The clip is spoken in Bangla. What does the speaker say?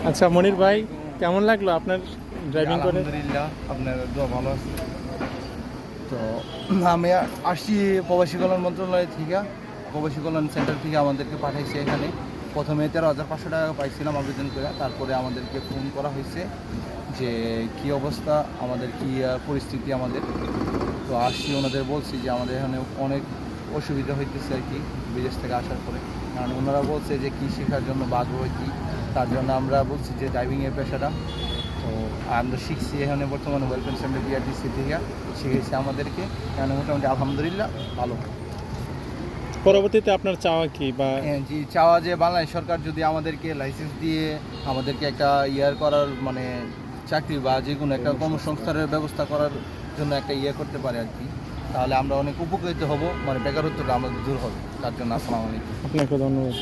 আচ্ছা মনির ভাই, কেমন লাগলো আপনার ড্রাইভিং করে? আলহামদুলিল্লাহ, আপনার দোয়া ভালো আছে। তো আমি আসছি প্রবাসী কল্যাণ মন্ত্রণালয় থেকে, প্রবাসী কল্যাণ সেন্টার থেকে আমাদেরকে পাঠাইছে এখানে। প্রথমে 13,500 টাকা পাইছিলাম আবেদন করে, তারপরে আমাদেরকে ফোন করা হয়েছে যে কী অবস্থা, আমাদের কী পরিস্থিতি আমাদের। তো আসছি, ওনাদের বলছি যে আমাদের এখানে অনেক অসুবিধা হইতেছে আর কি, বিদেশ থেকে আসার পরে। কারণ ওনারা বলছে যে কী শেখার জন্য বা আগ্রহ কী, তার জন্য আমরা বলছি যে ড্রাইভিংয়ের পেশাটা। তো আমরা শিখছি এখানে বর্তমানে ওয়েলফেয়ার সেন্টার বিআরটিসি থেকে শিখেছে আমাদেরকে। এখানে মোটামুটি আলহামদুলিল্লাহ ভালো। পরবর্তীতে আপনার চাওয়া কি বা জি, চাওয়া যে বাংলাদেশ সরকার যদি আমাদেরকে লাইসেন্স দিয়ে আমাদেরকে একটা করার মানে চাকরি বা যে কোনো একটা কর্মসংস্থানের ব্যবস্থা করার জন্য একটা করতে পারে আর কি, তাহলে আমরা অনেক উপকৃত হব, মানে বেকারত্বটা আমাদের দূর হবে। তার জন্য আসসালামু আলাইকুম। আপনাকে ধন্যবাদ।